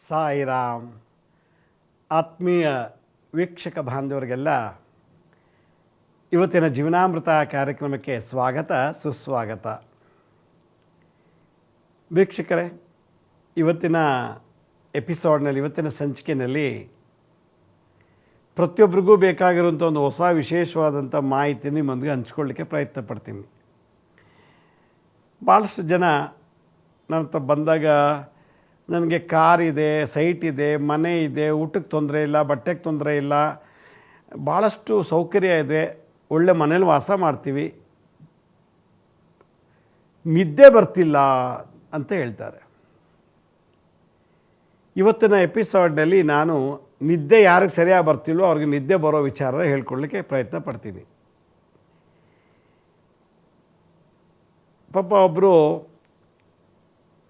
ಸಾಯಿರಾಮ್. ಆತ್ಮೀಯ ವೀಕ್ಷಕ ಬಾಂಧವರಿಗೆಲ್ಲ ಇವತ್ತಿನ ಜೀವನಾಮೃತ ಕಾರ್ಯಕ್ರಮಕ್ಕೆ ಸ್ವಾಗತ ಸುಸ್ವಾಗತ. ವೀಕ್ಷಕರೇ, ಇವತ್ತಿನ ಎಪಿಸೋಡ್ನಲ್ಲಿ, ಇವತ್ತಿನ ಸಂಚಿಕೆಯಲ್ಲಿ ಪ್ರತಿಯೊಬ್ಬರಿಗೂ ಬೇಕಾಗಿರುವಂಥ ಒಂದು ಹೊಸ ವಿಶೇಷವಾದಂಥ ಮಾಹಿತಿ ನಿಮ್ಮೊಂದಿಗೆ ಹಂಚ್ಕೊಳ್ಳಿಕ್ಕೆ ಪ್ರಯತ್ನ ಪಡ್ತೀನಿ. ಭಾಳಷ್ಟು ಜನ ನನ್ನ ಹತ್ರ ಬಂದಾಗ ನನಗೆ ಕಾರ್ ಇದೆ, ಸೈಟ್ ಇದೆ, ಮನೆ ಇದೆ, ಊಟಕ್ಕೆ ತೊಂದರೆ ಇಲ್ಲ, ಬಟ್ಟೆಗೆ ತೊಂದರೆ ಇಲ್ಲ, ಭಾಳಷ್ಟು ಸೌಕರ್ಯ ಇದೆ, ಒಳ್ಳೆ ಮನೇಲಿ ವಾಸ ಮಾಡ್ತೀವಿ, ನಿದ್ದೆ ಬರ್ತಿಲ್ಲ ಅಂತ ಹೇಳ್ತಾರೆ. ಇವತ್ತಿನ ಎಪಿಸೋಡ್ನಲ್ಲಿ ನಾನು ನಿದ್ದೆ ಯಾರಿಗೆ ಸರಿಯಾಗಿ ಬರ್ತಿಲ್ಲೋ ಅವ್ರಿಗೆ ನಿದ್ದೆ ಬರೋ ವಿಚಾರ ಹೇಳ್ಕೊಳ್ಳಿಕ್ಕೆ ಪ್ರಯತ್ನ ಪಡ್ತೀನಿ. ಪಾಪ ಒಬ್ಬರು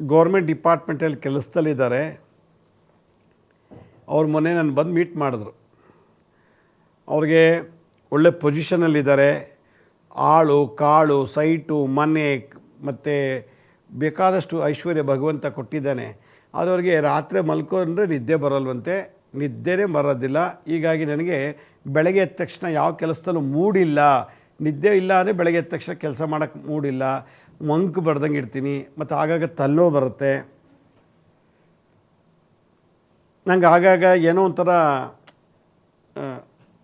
ಗೌರ್ಮೆಂಟ್ ಡಿಪಾರ್ಟ್ಮೆಂಟಲ್ಲಿ ಕೆಲಸದಲ್ಲಿದ್ದಾರೆ. ಅವ್ರ ಮೊನ್ನೆ ನಾನು ಬಂದು ಮೀಟ್ ಮಾಡಿದ್ರು. ಅವ್ರಿಗೆ ಒಳ್ಳೆ ಪೊಸಿಷನಲ್ಲಿದ್ದಾರೆ, ಆಳು ಕಾಳು ಸೈಟು ಮನೆ ಮತ್ತು ಬೇಕಾದಷ್ಟು ಐಶ್ವರ್ಯ ಭಗವಂತ ಕೊಟ್ಟಿದ್ದಾನೆ. ಆದರೆ ಅವ್ರಿಗೆ ರಾತ್ರಿ ಮಲ್ಕೊಂಡ್ರೆ ನಿದ್ದೆ ಬರಲ್ವಂತೆ, ನಿದ್ದೆನೇ ಬರೋದಿಲ್ಲ. ಹೀಗಾಗಿ ನನಗೆ ಬೆಳಗ್ಗೆ ಎದ್ದ ತಕ್ಷಣ ಯಾವ ಕೆಲಸದಲ್ಲೂ ಮೂಡಿಲ್ಲ, ನಿದ್ದೆ ಇಲ್ಲ ಅಂದರೆ ಬೆಳಗ್ಗೆ ಎದ್ದ ತಕ್ಷಣ ಕೆಲಸ ಮಾಡೋಕ್ಕೆ ಮೂಡಿಲ್ಲ, ಮಂಕು ಬರ್ದಂಗೆ ಇರ್ತೀನಿ, ಮತ್ತು ಆಗಾಗ ತಲೆನೋವು ಬರುತ್ತೆ, ನಂಗೆ ಆಗಾಗ ಏನೋ ಒಂಥರ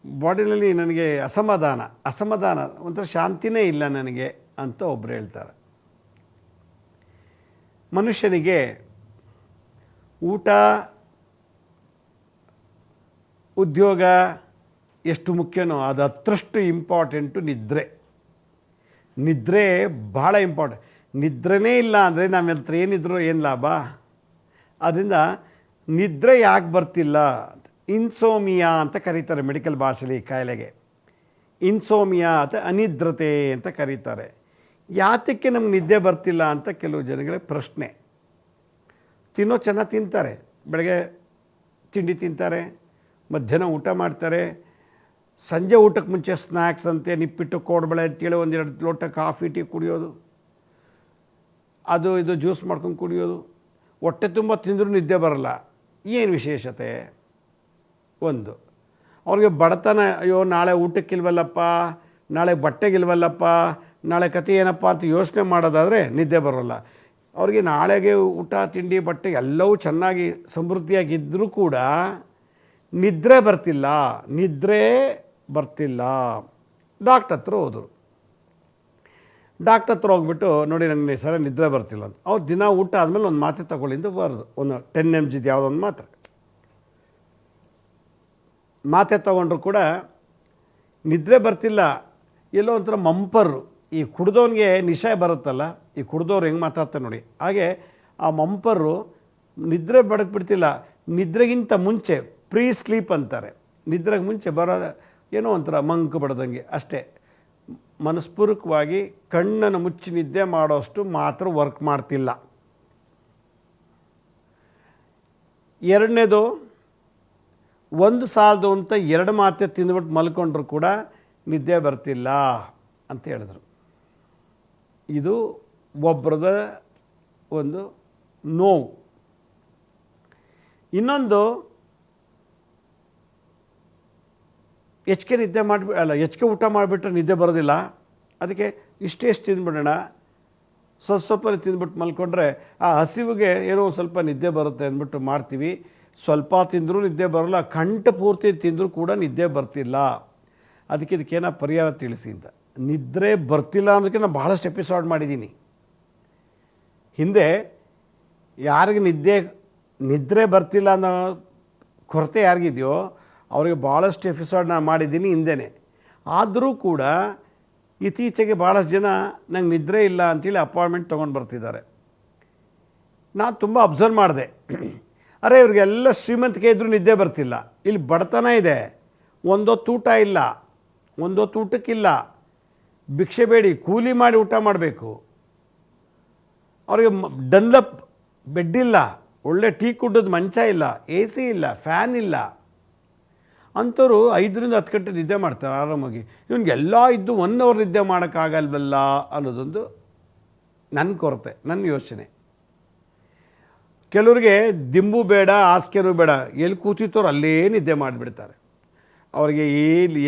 ಬಾಡಿನಲ್ಲಿ ನನಗೆ ಅಸಮಾಧಾನ ಒಂಥರ ಶಾಂತಿನೇ ಇಲ್ಲ ನನಗೆ ಅಂತ ಒಬ್ಬರು ಹೇಳ್ತಾರೆ. ಮನುಷ್ಯನಿಗೆ ಊಟ ಉದ್ಯೋಗ ಎಷ್ಟು ಮುಖ್ಯನೋ ಅದು ಹತ್ತರಷ್ಟು ಇಂಪಾರ್ಟೆಂಟು ನಿದ್ರೆ ಭಾಳ ಇಂಪಾರ್ಟೆಂಟ್. ನಿದ್ರೆನೇ ಇಲ್ಲ ಅಂದರೆ ನಮ್ಮ ಹತ್ರ ಏನಿದ್ರು ಏನು ಲಾಭ? ಅದರಿಂದ ನಿದ್ರೆ ಯಾಕೆ ಬರ್ತಿಲ್ಲ? ಇನ್ಸೋಮಿಯಾ ಅಂತ ಕರೀತಾರೆ ಮೆಡಿಕಲ್ ಭಾಷೆಯಲ್ಲಿ ಈ ಕಾಯಿಲೆಗೆ. ಇನ್ಸೋಮಿಯಾ ಅಥವಾ ಅನಿದ್ರತೆ ಅಂತ ಕರೀತಾರೆ. ಯಾತಕ್ಕೆ ನಮ್ಗೆ ನಿದ್ದೆ ಬರ್ತಿಲ್ಲ ಅಂತ ಕೆಲವು ಜನಗಳಿಗೆ ಪ್ರಶ್ನೆ. ತಿನ್ನೋ ಚೆನ್ನಾಗಿ ತಿಂತಾರೆ, ಬೆಳಗ್ಗೆ ತಿಂಡಿ ತಿಂತಾರೆ, ಮಧ್ಯಾಹ್ನ ಊಟ ಮಾಡ್ತಾರೆ, ಸಂಜೆ ಊಟಕ್ಕೆ ಮುಂಚೆ ಸ್ನ್ಯಾಕ್ಸ್ ಅಂತೆ ನಿಪ್ಪಿಟ್ಟು ಕೋಡ್ಬಳೆ ಅಂತೇಳಿ ಒಂದೆರಡು ಲೋಟ ಕಾಫಿ ಟೀ ಕುಡಿಯೋದು, ಅದು ಇದು ಜ್ಯೂಸ್ ಮಾಡ್ಕೊಂಡು ಕುಡಿಯೋದು, ಹೊಟ್ಟೆ ತುಂಬ ತಿಂದರೂ ನಿದ್ದೆ ಬರಲ್ಲ. ಏನು ವಿಶೇಷತೆ? ಒಂದು, ಅವ್ರಿಗೆ ಬಡತನ, ಅಯ್ಯೋ ನಾಳೆ ಊಟಕ್ಕಿಲ್ವಲ್ಲಪ್ಪ, ನಾಳೆ ಬಟ್ಟೆಗಿಲ್ವಲ್ಲಪ್ಪ, ನಾಳೆ ಕತೆ ಏನಪ್ಪ ಅಂತ ಯೋಚನೆ ಮಾಡೋದಾದರೆ ನಿದ್ದೆ ಬರೋಲ್ಲ. ಅವ್ರಿಗೆ ನಾಳೆಗೆ ಊಟ ತಿಂಡಿ ಬಟ್ಟೆ ಎಲ್ಲವೂ ಚೆನ್ನಾಗಿ ಸಮೃದ್ಧಿಯಾಗಿದ್ದರೂ ಕೂಡ ನಿದ್ರೆ ಬರ್ತಿಲ್ಲ. ಡಾಕ್ಟ್ರ್ ಹತ್ರ ಹೋದರು. ಡಾಕ್ಟ್ರ್ ಹತ್ರ ಹೋಗ್ಬಿಟ್ಟು, ನೋಡಿ ನನಗೆ ಸರಿ ನಿದ್ರೆ ಬರ್ತಿಲ್ಲ ಅಂತ. ಅವ್ರು ದಿನ ಊಟ ಆದಮೇಲೆ ಒಂದು ಮಾತ್ರೆ ತಗೊಳ್ಳಿಂದ ಬರೋದು, ಒಂದು 10 mg ಯಾವುದೋ ಒಂದು ಮಾತ್ರೆ ತೊಗೊಂಡ್ರು ಕೂಡ ನಿದ್ರೆ ಬರ್ತಿಲ್ಲ. ಎಲ್ಲೋ ಒಂಥರ ಮಂಪರು. ಈ ಕುಡ್ದೋನಿಗೆ ನಿಶೆ ಬರುತ್ತಲ್ಲ, ಈ ಕುಡ್ದವ್ರು ಹೆಂಗೆ ಮಾತಾಡ್ತಾರೆ ನೋಡಿ, ಹಾಗೆ ಆ ಮಂಪರು ನಿದ್ರೆ ಬಿಡ್ತಿಲ್ಲ. ನಿದ್ರೆಗಿಂತ ಮುಂಚೆ ಪ್ರೀ ಸ್ಲೀಪ್ ಅಂತಾರೆ, ನಿದ್ರೆಗೆ ಮುಂಚೆ ಬರೋದು ಏನೋ ಒಂಥರ ಮಂಕು ಬಡ್ದಂಗೆ ಅಷ್ಟೇ. ಮನಸ್ಪೂರ್ವಕವಾಗಿ ಕಣ್ಣನ್ನು ಮುಚ್ಚಿ ನಿದ್ದೆ ಮಾಡೋಷ್ಟು ಮಾತ್ರ ವರ್ಕ್ ಮಾಡ್ತಿಲ್ಲ. ಎರಡನೇದು, ಒಂದು ಸಾಲದು ಅಂತ 2 ಮಾತ್ರೆ ತಿಂದ್ಬಿಟ್ಟು ಮಲ್ಕೊಂಡ್ರು ಕೂಡ ನಿದ್ದೆ ಬರ್ತಿಲ್ಲ ಅಂತ ಹೇಳಿದ್ರು. ಇದು ಒಬ್ಬರದ ಒಂದು ನೋವು. ಇನ್ನೊಂದು, ಹೆಚ್ಚಿಗೆ ಊಟ ಮಾಡಿಬಿಟ್ರೆ ನಿದ್ದೆ ಬರೋದಿಲ್ಲ, ಅದಕ್ಕೆ ಇಷ್ಟೇ ತಿಂದ್ಬಿಡೋಣ, ಸ್ವಲ್ಪ ತಿಂದ್ಬಿಟ್ಟು ಮಲ್ಕೊಂಡ್ರೆ ಆ ಹಸಿವಿಗೆ ಏನೋ ಸ್ವಲ್ಪ ನಿದ್ದೆ ಬರುತ್ತೆ ಅಂದ್ಬಿಟ್ಟು ಮಾಡ್ತೀವಿ. ಸ್ವಲ್ಪ ತಿಂದರೂ ನಿದ್ದೆ ಬರೋಲ್ಲ, ಕಂಠ ಪೂರ್ತಿ ತಿಂದರೂ ಕೂಡ ನಿದ್ದೆ ಬರ್ತಿಲ್ಲ. ಇದಕ್ಕೇನೋ ಪರಿಹಾರ ತಿಳಿಸಿ ಅಂತ. ನಿದ್ರೆ ಬರ್ತಿಲ್ಲ ಅನ್ನೋದಕ್ಕೆ ನಾನು ಭಾಳಷ್ಟು ಎಪಿಸೋಡ್ ಮಾಡಿದ್ದೀನಿ ಹಿಂದೆ. ಯಾರಿಗೆ ನಿದ್ರೆ ಬರ್ತಿಲ್ಲ ಅನ್ನೋ ಕೊರತೆ ಯಾರಿಗಿದೆಯೋ ಅವರಿಗೆ ಭಾಳಷ್ಟು ಎಪಿಸೋಡ್ ನಾನು ಮಾಡಿದ್ದೀನಿ ಹಿಂದೆನೇ. ಆದರೂ ಕೂಡ ಇತ್ತೀಚೆಗೆ ಭಾಳಷ್ಟು ಜನ ನಂಗೆ ನಿದ್ರೆ ಇಲ್ಲ ಅಂಥೇಳಿ ಅಪಾಯಿಂಟ್ಮೆಂಟ್ ತೊಗೊಂಡು ಬರ್ತಿದ್ದಾರೆ. ನಾನು ತುಂಬ ಅಬ್ಸರ್ವ್ ಮಾಡಿದೆ. ಅರೆ, ಇವ್ರಿಗೆಲ್ಲ ಶ್ರೀಮಂತಿಕೆ ಇದ್ದರೂ ನಿದ್ದೆ ಬರ್ತಿಲ್ಲ. ಇಲ್ಲಿ ಬಡತನ ಇದೆ, ಒಂದೊತ್ತು ಊಟ ಇಲ್ಲ, ಒಂದೊತ್ತು ಊಟಕ್ಕಿಲ್ಲ, ಭಿಕ್ಷೆ ಬೇಡಿ ಕೂಲಿ ಮಾಡಿ ಊಟ ಮಾಡಬೇಕು. ಅವ್ರಿಗೆ ಡನ್ಲಪ್ ಬೆಡ್ ಇಲ್ಲ, ಒಳ್ಳೆ ಟೀ ಕುಡ್ಡೋದು ಮಂಚ ಇಲ್ಲ, AC ಇಲ್ಲ, ಫ್ಯಾನ್ ಇಲ್ಲ. ಅಂಥವ್ರು 5 ರಿಂದ 10 ಗಂಟೆ ನಿದ್ದೆ ಮಾಡ್ತಾರೆ ಆರಾಮಾಗಿ. ಇವನಿಗೆಲ್ಲ ಇದ್ದು 1 ಅವರ್ ನಿದ್ದೆ ಮಾಡೋಕ್ಕಾಗಲ್ವಲ್ಲ ಅನ್ನೋದೊಂದು ನನ್ನ ಕೊರತೆ, ನನ್ನ ಯೋಚನೆ. ಕೆಲವರಿಗೆ ದಿಂಬು ಬೇಡ, ಹಾಸಿಗೆನೂ ಬೇಡ, ಎಲ್ಲಿ ಕೂತಿರ್ತವ್ರು ಅಲ್ಲೇ ನಿದ್ದೆ ಮಾಡಿಬಿಡ್ತಾರೆ. ಅವರಿಗೆ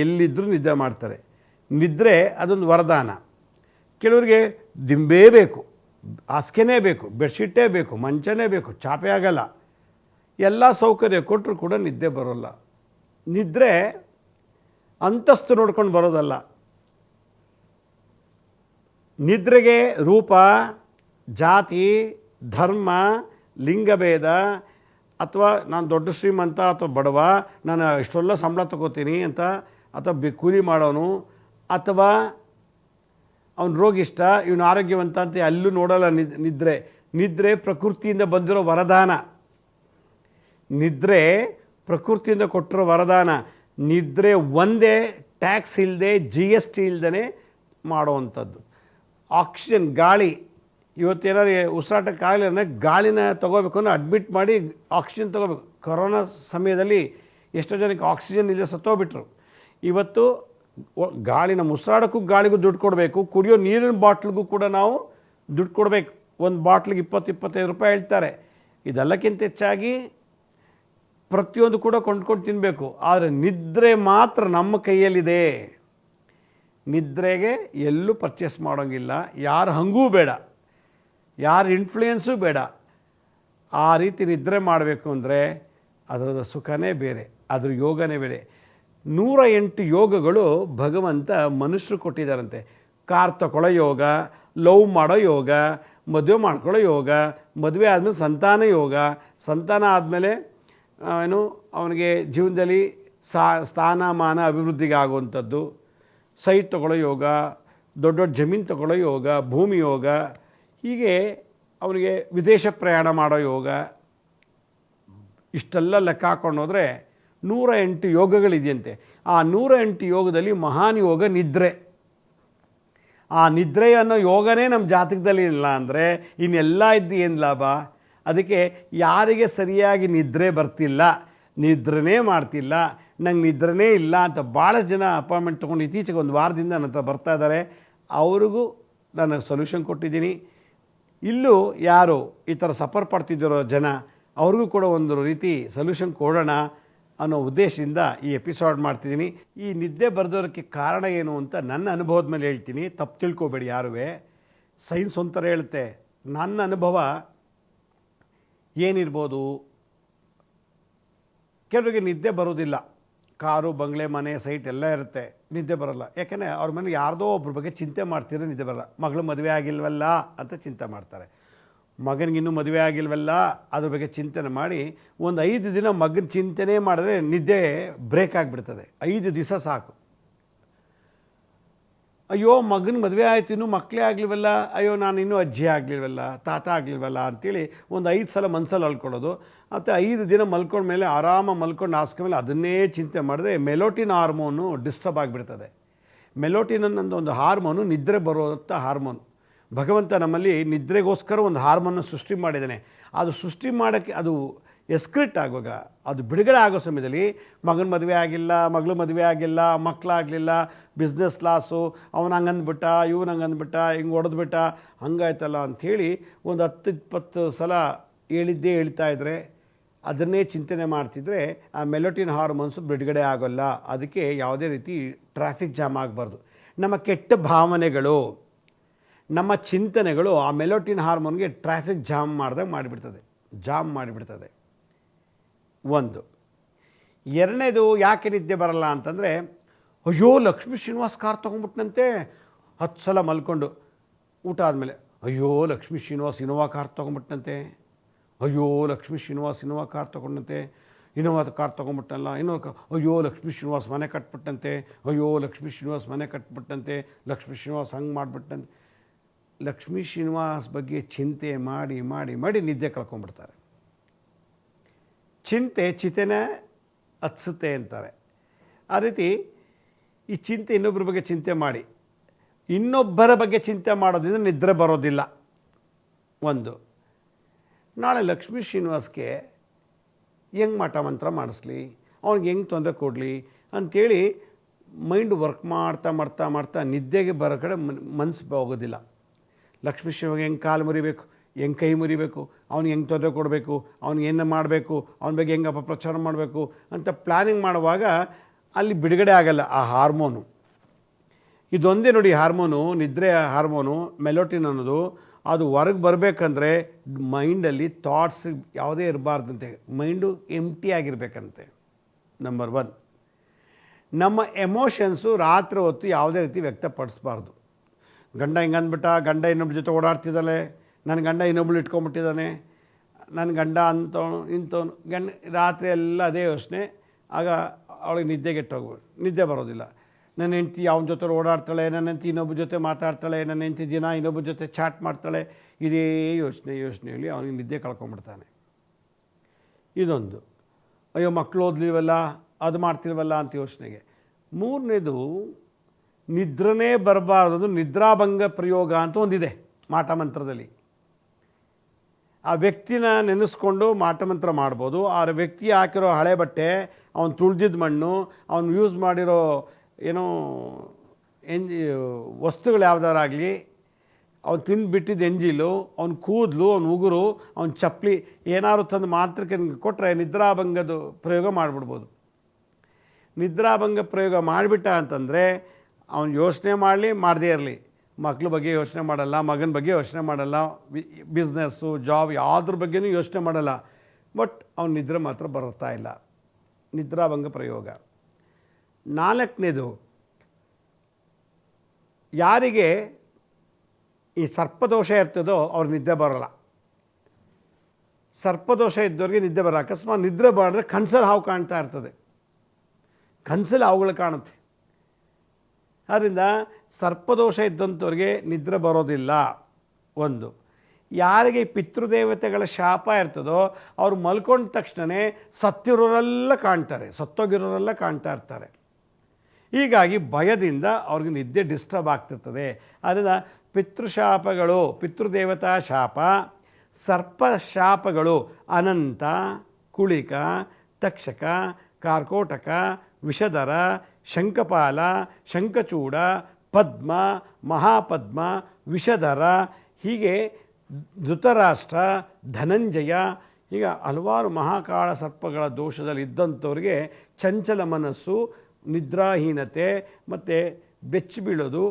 ಎಲ್ಲಿದ್ದರೂ ನಿದ್ದೆ ಮಾಡ್ತಾರೆ. ನಿದ್ರೆ ಅದೊಂದು ವರದಾನ. ಕೆಲವರಿಗೆ ದಿಂಬೇ ಬೇಕು, ಹಾಸಿಗೆನೇ ಬೇಕು, ಬೆಡ್ಶೀಟೇ ಬೇಕು, ಮಂಚನೇ ಬೇಕು, ಚಾಪೆ ಆಗಲ್ಲ. ಎಲ್ಲ ಸೌಕರ್ಯ ಕೊಟ್ಟರು ಕೂಡ ನಿದ್ದೆ ಬರೋಲ್ಲ. ನಿದ್ರೆ ಅಂತಸ್ತು ನೋಡ್ಕೊಂಡು ಬರೋದಲ್ಲ. ನಿದ್ರೆಗೆ ರೂಪ, ಜಾತಿ, ಧರ್ಮ, ಲಿಂಗಭೇದ, ಅಥವಾ ನಾನು ದೊಡ್ಡ ಶ್ರೀಮಂತ ಅಥವಾ ಬಡವ, ನಾನು ಇಷ್ಟೆಲ್ಲ ಸಂಬಳ ತಗೋತೀನಿ ಅಂತ, ಅಥವಾ ಕೂಲಿ ಮಾಡೋನು, ಅಥವಾ ಅವನು ರೋಗಿಷ್ಟ, ಇವನು ಆರೋಗ್ಯವಂತ ಅಂತ ಅಲ್ಲೂ ನೋಡೋಲ್ಲ. ನಿದ್ರೆ ಪ್ರಕೃತಿಯಿಂದ ಬಂದಿರೋ ವರದಾನ. ನಿದ್ರೆ ಪ್ರಕೃತಿಯಿಂದ ಕೊಟ್ಟಿರೋ ವರದಾನ. ನಿದ್ರೆ ಒಂದೇ ಟ್ಯಾಕ್ಸ್ ಇಲ್ಲದೆ, GST ಇಲ್ಲದೇ ಮಾಡೋವಂಥದ್ದು. ಆಕ್ಸಿಜನ್, ಗಾಳಿ, ಇವತ್ತೇನಾದ್ರು ಉಸಿರಾಟಕ್ಕಾಗಲಿ ಅಂದರೆ ಗಾಳಿನ ತೊಗೋಬೇಕು ಅಂದರೆ ಅಡ್ಮಿಟ್ ಮಾಡಿ ಆಕ್ಸಿಜನ್ ತೊಗೋಬೇಕು. ಕೊರೋನಾ ಸಮಯದಲ್ಲಿ ಎಷ್ಟೋ ಜನಕ್ಕೆ ಆಕ್ಸಿಜನ್ ಇಲ್ಲದೆ ಸತ್ತೋಗ್ಬಿಟ್ರು. ಇವತ್ತು ಗಾಳಿನ ಉಸಿರಾಡೋಕ್ಕೂ ಗಾಳಿಗೂ ದುಡ್ಡು ಕೊಡಬೇಕು, ಕುಡಿಯೋ ನೀರಿನ ಬಾಟ್ಲಿಗೂ ಕೂಡ ನಾವು ದುಡ್ಡು ಕೊಡಬೇಕು. ಒಂದು ಬಾಟ್ಲಿಗೆ 20-25 ರೂಪಾಯಿ ಹೇಳ್ತಾರೆ. ಇದೆಲ್ಲಕ್ಕಿಂತ ಹೆಚ್ಚಾಗಿ ಪ್ರತಿಯೊಂದು ಕೂಡ ಕೊಂಡ್ಕೊಂಡು ತಿನ್ನಬೇಕು. ಆದರೆ ನಿದ್ರೆ ಮಾತ್ರ ನಮ್ಮ ಕೈಯಲ್ಲಿದೆ. ನಿದ್ರೆಗೆ ಎಲ್ಲೂ ಪರ್ಚೇಸ್ ಮಾಡೋಂಗಿಲ್ಲ, ಯಾರು ಹಂಗೂ ಬೇಡ, ಯಾರು ಇನ್ಫ್ಲೂಯೆನ್ಸು ಬೇಡ. ಆ ರೀತಿ ನಿದ್ರೆ ಮಾಡಬೇಕು ಅಂದರೆ ಅದರ ಸುಖನೇ ಬೇರೆ, ಅದ್ರ ಯೋಗನೇ ಬೇರೆ. 108 ಯೋಗಗಳು ಭಗವಂತ ಮನುಷ್ಯರು ಕೊಟ್ಟಿದ್ದಾರಂತೆ. ಕಾರ್ ತಗೊಳ್ಳೋ ಯೋಗ, ಲವ್ ಮಾಡೋ ಯೋಗ, ಮದುವೆ ಮಾಡ್ಕೊಳ್ಳೋ ಯೋಗ, ಮದುವೆ ಆದಮೇಲೆ ಸಂತಾನ ಯೋಗ, ಸಂತಾನ ಆದಮೇಲೆ ಅವನಿಗೆ ಜೀವನದಲ್ಲಿ ಸ್ಥಾನಮಾನ ಅಭಿವೃದ್ಧಿಗೆ ಆಗುವಂಥದ್ದು, ಸೈಟ್ ತಗೊಳ್ಳೋ ಯೋಗ, ದೊಡ್ಡ ದೊಡ್ಡ ಜಮೀನು ತಗೊಳ್ಳೋ ಯೋಗ, ಭೂಮಿ ಯೋಗ, ಹೀಗೆ ಅವನಿಗೆ ವಿದೇಶ ಪ್ರಯಾಣ ಮಾಡೋ ಯೋಗ. ಇಷ್ಟೆಲ್ಲ ಲೆಕ್ಕ ಹಾಕೊಂಡು ಹೋದರೆ 108 ಯೋಗಗಳಿದೆಯಂತೆ. ಆ 108 ಯೋಗದಲ್ಲಿ ಮಹಾನ್ ಯೋಗ ನಿದ್ರೆ. ಆ ನಿದ್ರೆ ಅನ್ನೋ ಯೋಗನೇ ನಮ್ಮ ಜಾತಕದಲ್ಲಿ ಇಲ್ಲ ಅಂದರೆ ಇನ್ನೆಲ್ಲ ಇದ್ದು ಏನು ಲಾಭ? ಅದಕ್ಕೆ ಯಾರಿಗೆ ಸರಿಯಾಗಿ ನಿದ್ರೆ ಬರ್ತಿಲ್ಲ, ನಿದ್ರೆನೇ ಮಾಡ್ತಿಲ್ಲ, ನಂಗೆ ನಿದ್ರೆನೇ ಇಲ್ಲ ಅಂತ ಭಾಳಷ್ಟು ಜನ ಅಪಾಯಿಂಟ್ಮೆಂಟ್ ತೊಗೊಂಡು ಇತ್ತೀಚೆಗೆ ಒಂದು ವಾರದಿಂದ ನನ್ನ ಹತ್ರ ಬರ್ತಾ ಇದ್ದಾರೆ. ಅವ್ರಿಗೂ ನಾನು ಸೊಲ್ಯೂಷನ್ ಕೊಟ್ಟಿದ್ದೀನಿ. ಇಲ್ಲೂ ಯಾರು ಈ ಥರ ಸಫರ್ ಪಡ್ತಿದ್ದಾರೋ ಜನ, ಅವ್ರಿಗೂ ಕೂಡ ಒಂದು ರೀತಿ ಸೊಲ್ಯೂಷನ್ ಕೊಡೋಣ ಅನ್ನೋ ಉದ್ದೇಶದಿಂದ ಈ ಎಪಿಸೋಡ್ ಮಾಡ್ತಿದ್ದೀನಿ. ಈ ನಿದ್ದೆ ಬರೆದೋದಕ್ಕೆ ಕಾರಣ ಏನು ಅಂತ ನನ್ನ ಅನುಭವದ ಮೇಲೆ ಹೇಳ್ತೀನಿ, ತಪ್ಪು ತಿಳ್ಕೊಬೇಡಿ ಯಾರೂ. ಸೈನ್ಸ್ ಒಂಥರ ಹೇಳುತ್ತೆ, ನನ್ನ ಅನುಭವ ಏನಿರ್ಬೋದು. ಕೆಲವರಿಗೆ ನಿದ್ದೆ ಬರೋದಿಲ್ಲ, ಕಾರು, ಬಂಗ್ಲೆ, ಮನೆ, ಸೈಟ್ ಎಲ್ಲ ಇರುತ್ತೆ, ನಿದ್ದೆ ಬರೋಲ್ಲ. ಯಾಕೆಂದರೆ ಅವ್ರ ಮನೆ ಯಾರ್ದೋ ಒಬ್ರ ಬಗ್ಗೆ ಚಿಂತೆ ಮಾಡ್ತಿರೋ ನಿದ್ದೆ ಬರೋಲ್ಲ. ಮಗಳು ಮದುವೆ ಆಗಿಲ್ವಲ್ಲ ಅಂತ ಚಿಂತೆ ಮಾಡ್ತಾರೆ, ಮಗನಿಗಿನ್ನೂ ಮದುವೆ ಆಗಿಲ್ವಲ್ಲ ಅದ್ರ ಬಗ್ಗೆ ಚಿಂತನೆ ಮಾಡಿ ಒಂದು 5 ದಿನ ಮಗನ ಚಿಂತನೆ ಮಾಡಿದ್ರೆ ನಿದ್ದೆ ಬ್ರೇಕ್ ಆಗಿಬಿಡ್ತದೆ. 5 ದಿವಸ ಸಾಕು. ಅಯ್ಯೋ ಮಗನ ಮದುವೆ ಆಯ್ತು, ಇನ್ನೂ ಮಕ್ಕಳೇ ಆಗಲಿವಲ್ಲ, ಅಯ್ಯೋ ನಾನು ಇನ್ನೂ ಅಜ್ಜಿ ಆಗಲಿಲ್ವಲ್ಲ, ತಾತ ಆಗಲಿಲ್ವಲ್ಲ ಅಂತೇಳಿ ಒಂದು 5 ಸಲ ಮನಸ್ಸಲ್ಲಿ ಅಳ್ಕೊಳ್ಳೋದು. ಮತ್ತು 5 ದಿನ ಮಲ್ಕೊಂಡ್ಮೇಲೆ ಆರಾಮ ಮಲ್ಕೊಂಡು ಹಾಸ್ಕೊಂಡ್ಮೇಲೆ ಅದನ್ನೇ ಚಿಂತೆ ಮಾಡಿದ್ರೆ ಮೆಲೋಟಿನ್ ಹಾರ್ಮೋನು ಡಿಸ್ಟರ್ಬ್ ಆಗಿಬಿಡ್ತದೆ. ಮೆಲೋಟಿನ್ ಅನ್ನೋ ಒಂದು ಹಾರ್ಮೋನು ನಿದ್ರೆ ಬರುವಂಥ ಹಾರ್ಮೋನ್. ಭಗವಂತ ನಮ್ಮಲ್ಲಿ ನಿದ್ರೆಗೋಸ್ಕರ ಒಂದು ಹಾರ್ಮೋನ್ನ ಸೃಷ್ಟಿ ಮಾಡಿದ್ದಾನೆ. ಅದು ಸೃಷ್ಟಿ ಮಾಡೋಕ್ಕೆ ಅದು ಎಸ್ಕ್ರಿಟ್ ಆಗುವಾಗ, ಅದು ಬಿಡುಗಡೆ ಆಗೋ ಸಮಯದಲ್ಲಿ ಮಗನ ಮದುವೆ ಆಗಿಲ್ಲ, ಮಗಳು ಮದುವೆ ಆಗಿಲ್ಲ, ಮಕ್ಕಳಾಗಲಿಲ್ಲ, ಬಿಸ್ನೆಸ್ ಲಾಸು, ಅವನು ಹಂಗಂದ್ಬಿಟ್ಟ, ಇವನು ಹಂಗಂದ್ಬಿಟ್ಟ, ಹಿಂಗೆ ಹೊಡೆದ್ಬಿಟ್ಟ, ಹಂಗಾಯ್ತಲ್ಲ ಅಂಥೇಳಿ ಒಂದು 10-20 ಸಲ ಹೇಳಿದ್ದೇ ಹೇಳ್ತಾ ಇದ್ದರೆ, ಅದನ್ನೇ ಚಿಂತನೆ ಮಾಡ್ತಿದ್ರೆ ಆ ಮೆಲೋಟಿನ್ ಹಾರ್ಮೋನ್ಸು ಬಿಡುಗಡೆ ಆಗೋಲ್ಲ. ಅದಕ್ಕೆ ಯಾವುದೇ ರೀತಿ ಟ್ರಾಫಿಕ್ ಜಾಮ್ ಆಗಬಾರ್ದು. ನಮ್ಮ ಕೆಟ್ಟ ಭಾವನೆಗಳು, ನಮ್ಮ ಚಿಂತನೆಗಳು ಆ ಮೆಲೋಟಿನ್ ಹಾರ್ಮೋನ್ಗೆ ಟ್ರಾಫಿಕ್ ಜಾಮ್ ಮಾಡಿಬಿಡ್ತದೆ. ಒಂದು. ಎರಡನೇದು ಯಾಕೆ ನಿದ್ದೆ ಬರಲ್ಲ ಅಂತಂದರೆ, ಅಯ್ಯೋ ಲಕ್ಷ್ಮೀ ಶ್ರೀನಿವಾಸ್ ಕಾರ್ ತೊಗೊಂಡ್ಬಿಟ್ನಂತೆ, 10 ಸಲ ಮಲ್ಕೊಂಡು ಊಟ ಆದಮೇಲೆ, ಅಯ್ಯೋ ಲಕ್ಷ್ಮೀ ಶ್ರೀನಿವಾಸ್ ಇನೋವಾ ಕಾರ್ ತೊಗೊಂಡ್ಬಿಟ್ನಂತೆ, ಅಯ್ಯೋ ಲಕ್ಷ್ಮೀ ಶ್ರೀನಿವಾಸ್ ಇನೋವಾ ಕಾರ್ ತೊಗೊಂಡಂತೆ, ಇನೋವಾ ಕಾರ್ ತೊಗೊಂಡ್ಬಿಟ್ಟನಲ್ಲ, ಅಯ್ಯೋ ಲಕ್ಷ್ಮೀ ಶ್ರೀನಿವಾಸ್ ಮನೆ ಕಟ್ಬಿಟ್ಟಂತೆ, ಅಯ್ಯೋ ಲಕ್ಷ್ಮೀ ಶ್ರೀನಿವಾಸ್ ಮನೆ ಕಟ್ಬಿಟ್ಟಂತೆ, ಲಕ್ಷ್ಮೀ ಶ್ರೀನಿವಾಸ್ ಹಂಗೆ ಮಾಡಿಬಿಟ್ಟಂತೆ. ಲಕ್ಷ್ಮೀ ಶ್ರೀನಿವಾಸ್ ಬಗ್ಗೆ ಚಿಂತೆ ಮಾಡಿ ಮಾಡಿ ಮಾಡಿ ನಿದ್ದೆ ಕಳ್ಕೊಂಡ್ಬಿಡ್ತಾರೆ. ಚಿತೆನೇ ಹತ್ಸುತ್ತೆ ಅಂತಾರೆ. ಆ ರೀತಿ ಈ ಚಿಂತೆ, ಇನ್ನೊಬ್ಬರ ಬಗ್ಗೆ ಚಿಂತೆ ಮಾಡಿ ಇನ್ನೊಬ್ಬರ ಬಗ್ಗೆ ಚಿಂತೆ ಮಾಡೋದ್ರಿಂದ ನಿದ್ರೆ ಬರೋದಿಲ್ಲ. ಒಂದು. ನಾಳೆ ಲಕ್ಷ್ಮೀ ಶ್ರೀನಿವಾಸ್ಗೆ ಹೆಂಗೆ ಮಠ ಮಂತ್ರ ಮಾಡಿಸ್ಲಿ, ಅವ್ನಿಗೆ ಹೆಂಗೆ ತೊಂದರೆ ಕೊಡಲಿ ಅಂಥೇಳಿ ಮೈಂಡ್ ವರ್ಕ್ ಮಾಡ್ತಾ ಮಾಡ್ತಾ ಮಾಡ್ತಾ ನಿದ್ದೆಗೆ ಬರೋ ಕಡೆ ಮನಸ್ಸು ಹೋಗೋದಿಲ್ಲ. ಲಕ್ಷ್ಮೀ ಶ್ರೀನಿವಾಸ್ಗೆ ಹೆಂಗೆ ಕಾಲು ಮುರಿಬೇಕು, ಹೆಂಗೆ ಕೈ ಮುರಿಬೇಕು, ಅವ್ನಿಗೆ ಹೆಂಗೆ ತೊಂದರೆ ಕೊಡಬೇಕು, ಅವ್ನಿಗೆ ಏನು ಮಾಡಬೇಕು, ಅವನ ಬಗ್ಗೆ ಹೆಂಗೆ ಅಪಪ್ರಚಾರ ಮಾಡಬೇಕು ಅಂತ ಪ್ಲ್ಯಾನಿಂಗ್ ಮಾಡುವಾಗ ಅಲ್ಲಿ ಬಿಡುಗಡೆ ಆಗಲ್ಲ ಆ ಹಾರ್ಮೋನು. ಇದೊಂದೇ ನೋಡಿ ಹಾರ್ಮೋನು, ನಿದ್ರೆ ಹಾರ್ಮೋನು ಮೆಲೋಟಿನ್ ಅನ್ನೋದು. ಅದು ಹೊರಗೆ ಬರಬೇಕಂದ್ರೆ ಮೈಂಡಲ್ಲಿ ಥಾಟ್ಸ್ ಯಾವುದೇ ಇರಬಾರ್ದಂತೆ, ಮೈಂಡು ಎಂಟಿ ಆಗಿರಬೇಕಂತೆ. ನಂಬರ್ 1. ನಮ್ಮ ಎಮೋಷನ್ಸು ರಾತ್ರಿ ಹೊತ್ತು ಯಾವುದೇ ರೀತಿ ವ್ಯಕ್ತಪಡಿಸ್ಬಾರ್ದು. ಗಂಡ ಹಿಂಗೆ ಅಂದ್ಬಿಟ್ಟ, ಗಂಡ ಇನ್ನೊಬ್ರ ಜೊತೆ ಓಡಾಡ್ತಿದ್ದಾಳೆ, ನನ್ನ ಗಂಡ ಇನ್ನೊಬ್ಳು ಇಟ್ಕೊಂಡ್ಬಿಟ್ಟಿದ್ದಾನೆ, ನನ್ನ ಗಂಡ ಅಂಥವನು ಇಂಥವನು, ರಾತ್ರಿ ಎಲ್ಲ ಅದೇ ಯೋಚನೆ. ಆಗ ಅವಳಿಗೆ ನಿದ್ದೆ ಬರೋದಿಲ್ಲ. ನನ್ನ ಹೆಂಡ್ತಿ ಯಾವನ ಜೊತೆ ಓಡಾಡ್ತಾಳೆ, ನನ್ನ ಹೆಂಡ್ತಿ ಇನ್ನೊಬ್ಬರ ಜೊತೆ ಮಾತಾಡ್ತಾಳೆ, ನನ್ನ ಹೆಂಡ್ತಿ ದಿನ ಇನ್ನೊಬ್ಬರ ಜೊತೆ ಚಾಟ್ ಮಾಡ್ತಾಳೆ, ಇದೇ ಯೋಚನೆಯಲ್ಲಿ ಅವನಿಗೆ ನಿದ್ದೆ ಕಳ್ಕೊಂಬಿಡ್ತಾನೆ. ಇದೊಂದು. ಅಯ್ಯೋ ಮಕ್ಕಳು ಓದ್ಲಿವಲ್ಲ, ಅದು ಮಾಡ್ತಿಲ್ವಲ್ಲ ಅಂತ ಯೋಚನೆಗೆ. 3ನೇದು, ನಿದ್ರನೇ ಬರಬಾರ್ದು, ನಿದ್ರಾಭಂಗ ಪ್ರಯೋಗ ಅಂತ ಒಂದಿದೆ ಮಾಟಮಂತ್ರದಲ್ಲಿ. ಆ ವ್ಯಕ್ತಿನ ನೆನೆಸ್ಕೊಂಡು ಮಾಟಮಂತ್ರ ಮಾಡ್ಬೋದು. ಆ ವ್ಯಕ್ತಿ ಹಾಕಿರೋ ಹಳೆ ಬಟ್ಟೆ, ಅವನು ತುಳಿದಿದ್ದ ಮಣ್ಣು, ಅವನು ಯೂಸ್ ಮಾಡಿರೋ ಏನೋ ವಸ್ತುಗಳು ಯಾವುದಾರಾಗಲಿ, ಅವ್ನು ತಿಂದುಬಿಟ್ಟಿದ್ದು ಎಂಜಿಲು, ಅವ್ನ ಕೂದಲು, ಅವ್ನ ಉಗುರು, ಅವ್ನ ಚಪ್ಪಲಿ ಏನಾದ್ರು ತಂದು ಮಾತ್ರಕ್ಕೆ ಕೊಟ್ಟರೆ ನಿದ್ರಾಭಂಗದ ಪ್ರಯೋಗ ಮಾಡಿಬಿಡ್ಬೋದು. ನಿದ್ರಾಭಂಗ ಪ್ರಯೋಗ ಮಾಡಿಬಿಟ್ಟ ಅಂತಂದರೆ ಅವನು ಯೋಚನೆ ಮಾಡಲಿ ಮಾಡದೇ ಇರಲಿ, ಮಕ್ಳ ಬಗ್ಗೆ ಯೋಚನೆ ಮಾಡಲ್ಲ, ಮಗನ ಬಗ್ಗೆ ಯೋಚನೆ ಮಾಡಲ್ಲ, ಬಿಸ್ನೆಸ್ಸು ಜಾಬ್ ಯಾವುದ್ರ ಬಗ್ಗೆನೂ ಯೋಚನೆ ಮಾಡಲ್ಲ, ಬಟ್ ಅವ್ನು ನಿದ್ರೆ ಮಾತ್ರ ಬರ್ತಾ ಇಲ್ಲ. ನಿದ್ರಾಭಂಗ ಪ್ರಯೋಗ. 4ನೇದು, ಯಾರಿಗೆ ಈ ಸರ್ಪದೋಷ ಇರ್ತದೋ ಅವ್ರು ನಿದ್ದೆ ಬರೋಲ್ಲ. ಸರ್ಪದೋಷ ಇದ್ದವ್ರಿಗೆ ನಿದ್ದೆ ಬರೋಲ್ಲ. ಅಕಸ್ಮಾತ್ ನಿದ್ರೆ ಮಾಡಿದ್ರೆ ಕನ್ಸಲ್ಲಿ ಹಾವು ಕಾಣ್ತಾ ಇರ್ತದೆ, ಕನಸಲ್ಲಿ ಹಾವುಗಳು ಕಾಣುತ್ತೆ. ಆದ್ದರಿಂದ ಸರ್ಪದೋಷ ಇದ್ದಂಥವ್ರಿಗೆ ನಿದ್ರೆ ಬರೋದಿಲ್ಲ. 1. ಯಾರಿಗೆ ಪಿತೃದೇವತೆಗಳ ಶಾಪ ಇರ್ತದೋ ಅವ್ರು ಮಲ್ಕೊಂಡ ತಕ್ಷಣವೇ ಸತ್ತಿರೋರೆಲ್ಲ ಕಾಣ್ತಾರೆ, ಸತ್ತೋಗಿರೋರೆಲ್ಲ ಕಾಣ್ತಾ ಇರ್ತಾರೆ. ಹೀಗಾಗಿ ಭಯದಿಂದ ಅವ್ರಿಗೆ ನಿದ್ದೆ ಡಿಸ್ಟರ್ಬ್ ಆಗ್ತಿರ್ತದೆ. ಆದ್ದರಿಂದ ಪಿತೃಶಾಪಗಳು, ಪಿತೃದೇವತಾ ಶಾಪ, ಸರ್ಪ ಶಾಪಗಳು ಅನಂತ, ಕುಳಿಕ, ತಕ್ಷಕ, ಕಾರ್ಕೋಟಕ, ವಿಷಧರ, ಶಂಖಪಾಲ, ಶಂಖಚೂಡ, ಪದ್ಮ, ಮಹಾಪದ್ಮ, ವಿಷಧರ, ಹೀಗೆ ಧೃತರಾಷ್ಟ್ರ, ಧನಂಜಯ, ಹೀಗೆ ಹಲವಾರು ಮಹಾಕಾಳ ಸರ್ಪಗಳ ದೋಷದಲ್ಲಿ ಇದ್ದಂಥವ್ರಿಗೆ ಚಂಚಲ ಮನಸ್ಸು, ನಿದ್ರಾಹೀನತೆ ಮತ್ತು ಬೆಚ್ಚಿ ಬೀಳೋದು,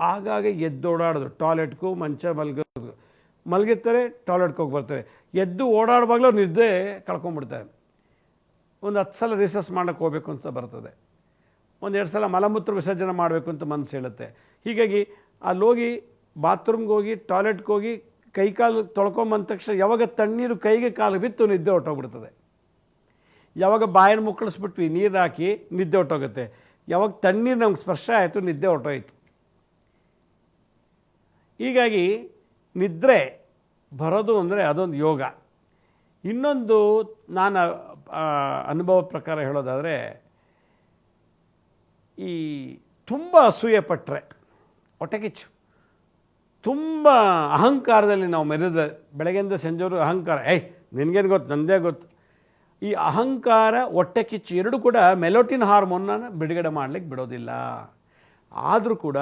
ಆಗಾಗ ಎದ್ದೋಡಾಡೋದು, ಟಾಯ್ಲೆಟ್ಗೂ ಮಂಚ ಮಲಗಿರ್ತಾರೆ, ಟಾಯ್ಲೆಟ್ಗೆ ಹೋಗಿ ಬರ್ತಾರೆ, ಎದ್ದು ಓಡಾಡುವಾಗಲೂ ನಿದ್ದೆ ಕಳ್ಕೊಂಡ್ಬಿಡ್ತಾರೆ. ಒಂದು 10 ಸಲ ರಿಸರ್ಚ್ ಮಾಡೋಕ್ಕೆ ಹೋಗಬೇಕು ಅಂತ ಬರ್ತದೆ, 1-2 ಸಲ ಮಲಮೂತ್ರ ವಿಸರ್ಜನೆ ಮಾಡಬೇಕು ಅಂತ ಮನಸ್ಸು ಹೇಳುತ್ತೆ. ಹೀಗಾಗಿ ಅಲ್ಲೋಗಿ ಬಾತ್ರೂಮ್ಗೆ ಹೋಗಿ ಟಾಯ್ಲೆಟ್ಗೆ ಹೋಗಿ ಕೈಕಾಲು ತೊಳ್ಕೊಂಬಂದ ತಕ್ಷಣ ಯಾವಾಗ ತಣ್ಣೀರು ಕೈಗೆ ಕಾಲು ಬಿತ್ತು ನಿದ್ದೆ ಹೊಟ್ಟೋಗ್ಬಿಡ್ತದೆ. ಯಾವಾಗ ಬಾಯನ್ನು ಮುಕ್ಕಳಿಸ್ಬಿಟ್ವಿ ನೀರು ಹಾಕಿ ನಿದ್ದೆ ಹೊಟ್ಟೋಗುತ್ತೆ. ಯಾವಾಗ ತಣ್ಣೀರು ನಮ್ಗೆ ಸ್ಪರ್ಶ ಆಯಿತು ನಿದ್ದೆ ಹೊಟ್ಟೋಯ್ತು. ಹೀಗಾಗಿ ನಿದ್ರೆ ಬರೋದು ಅಂದರೆ ಅದೊಂದು ಯೋಗ. ಇನ್ನೊಂದು ನಾನು ಅನುಭವ ಪ್ರಕಾರ ಹೇಳೋದಾದರೆ, ಈ ತುಂಬ ಅಸೂಯೆ ಪಟ್ಟರೆ, ಹೊಟ್ಟೆಕಿಚ್ಚು, ತುಂಬ ಅಹಂಕಾರದಲ್ಲಿ ನಾವು ಮೆರೆದ ಬೆಳಗ್ಗೆಯಿಂದ ಸಂಜೆವರು ಅಹಂಕಾರ, ನಿನಗೇನು ಗೊತ್ತು, ನಂದೇ ಗೊತ್ತು, ಈ ಅಹಂಕಾರ ಹೊಟ್ಟೆಕಿಚ್ಚು ಎರಡೂ ಕೂಡ ಮೆಲೋಟಿನ್ ಹಾರ್ಮೋನನ್ನು ಬಿಡುಗಡೆ ಮಾಡಲಿಕ್ಕೆ ಬಿಡೋದಿಲ್ಲ. ಆದರೂ ಕೂಡ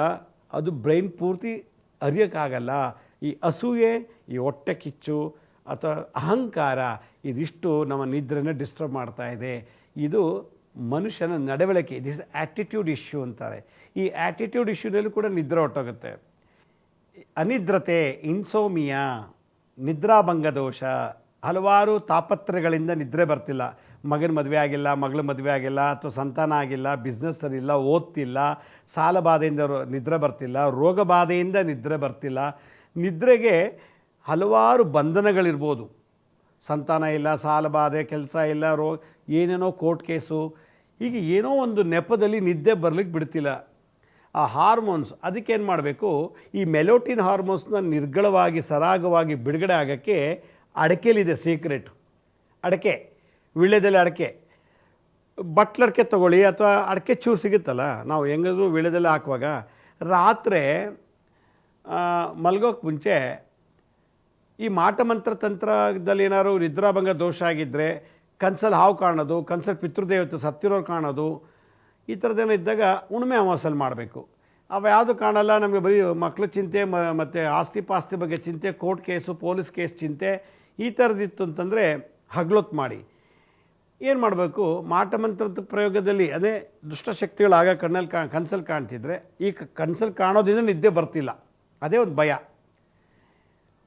ಅದು ಬ್ರೈನ್ ಪೂರ್ತಿ ಅರಿಯೋಕ್ಕಾಗಲ್ಲ. ಈ ಅಸೂಯೆ, ಈ ಹೊಟ್ಟೆಕಿಚ್ಚು ಅಥವಾ ಅಹಂಕಾರ ಇದಿಷ್ಟು ನಮ್ಮ ನಿದ್ರೆನ ಡಿಸ್ಟರ್ಬ್ ಮಾಡ್ತಾ ಇದೆ. ಇದು ಮನುಷ್ಯನ ನಡವಳಿಕೆ, ದಿಸ್ ಆ್ಯಟಿಟ್ಯೂಡ್ ಇಶ್ಯೂ ಅಂತಾರೆ. ಈ ಆ್ಯಟಿಟ್ಯೂಡ್ ಇಶ್ಯೂನಲ್ಲಿ ಕೂಡ ನಿದ್ರೆ ಹೊಟ್ಟೋಗುತ್ತೆ. ಅನಿದ್ರತೆ, ಇನ್ಸೋಮಿಯಾ, ನಿದ್ರಾಭಂಗ ದೋಷ, ಹಲವಾರು ತಾಪತ್ರಗಳಿಂದ ನಿದ್ರೆ ಬರ್ತಿಲ್ಲ. ಮಗನ ಮದುವೆ ಆಗಿಲ್ಲ, ಮಗಳ ಮದುವೆ ಆಗಿಲ್ಲ, ಅಥವಾ ಸಂತಾನ ಆಗಿಲ್ಲ, ಬಿಸ್ನೆಸ್ ಸರಿಯಿಲ್ಲ, ಓದ್ತಿಲ್ಲ, ಸಾಲ ಬಾಧೆಯಿಂದ ನಿದ್ರೆ ಬರ್ತಿಲ್ಲ, ರೋಗ ಬಾಧೆಯಿಂದ ನಿದ್ರೆ ಬರ್ತಿಲ್ಲ. ನಿದ್ರೆಗೆ ಹಲವಾರು ಬಂಧನಗಳಿರ್ಬೋದು. ಸಂತಾನ ಇಲ್ಲ, ಸಾಲ ಬಾಧೆ, ಕೆಲಸ ಇಲ್ಲ, ಏನೇನೋ ಕೋರ್ಟ್ ಕೇಸು, ಹೀಗೆ ಏನೋ ಒಂದು ನೆಪದಲ್ಲಿ ನಿದ್ದೆ ಬರಲಿಕ್ಕೆ ಬಿಡ್ತಿಲ್ಲ. ಆ ಹಾರ್ಮೋನ್ಸ್ ಅದಕ್ಕೇನು ಮಾಡಬೇಕು, ಈ ಮೆಲೋಟಿನ್ ಹಾರ್ಮೋನ್ಸ್ನ ನಿರ್ಗಳವಾಗಿ ಸರಾಗವಾಗಿ ಬಿಡುಗಡೆ ಆಗೋಕ್ಕೆ ಅಡಕೆಲಿದೆ ಸೀಕ್ರೆಟ್. ಅಡಕೆ, ವೀಳ್ಯದೆಲೆ ಅಡಕೆ, ಬಟ್ಲಡಿಕೆ ತೊಗೊಳ್ಳಿ ಅಥವಾ ಅಡಕೆ ಚೂರು ಸಿಗುತ್ತಲ್ಲ, ನಾವು ಹೆಂಗಾದ್ರೂ ವೀಳ್ಯದೆಲೆ ಹಾಕುವಾಗ ರಾತ್ರಿ ಮಲಗೋಕ್ಕೆ ಮುಂಚೆ ಈ ಮಾಟಮಂತ್ರ ತಂತ್ರದಲ್ಲಿ ಏನಾದ್ರು ನಿದ್ರಾಭಂಗ ದೋಷ ಆಗಿದ್ದರೆ, ಕನ್ಸಲ್ಲಿ ಹಾವು ಕಾಣೋದು, ಕನ್ಸಲ್ಲಿ ಪಿತೃದೇವತೆ ಸತ್ತಿರೋರು ಕಾಣೋದು, ಈ ಥರದ್ದೇನೋ ಇದ್ದಾಗ ಹುಣ್ಣಿಮೆ ಅಮಾವಾಸ್ಯೆಯಲ್ಲಿ ಮಾಡಬೇಕು. ಅವು ಯಾವುದು ಕಾಣಲ್ಲ. ನಮಗೆ ಬರೀ ಮಕ್ಕಳ ಚಿಂತೆ ಮತ್ತು ಆಸ್ತಿ ಪಾಸ್ತಿ ಬಗ್ಗೆ ಚಿಂತೆ, ಕೋರ್ಟ್ ಕೇಸು, ಪೊಲೀಸ್ ಕೇಸ್ ಚಿಂತೆ ಈ ಥರದ್ದಿತ್ತು ಅಂತಂದರೆ ಹಗಲೊತ್ತು ಮಾಡಿ ಏನು ಮಾಡಬೇಕು, ಮಾಟಮಂತ್ರದ ಪ್ರಯೋಗದಲ್ಲಿ ಅದೇ ದುಷ್ಟಶಕ್ತಿಗಳು ಆಗ ಕನಸಲ್ಲಿ ಕಾಣ್ತಿದ್ರೆ ಈ ಕನಸಲ್ಲಿ ಕಾಣೋದ್ರಿಂದ ನಿದ್ದೆ ಬರ್ತಿಲ್ಲ, ಅದೇ ಒಂದು ಭಯ.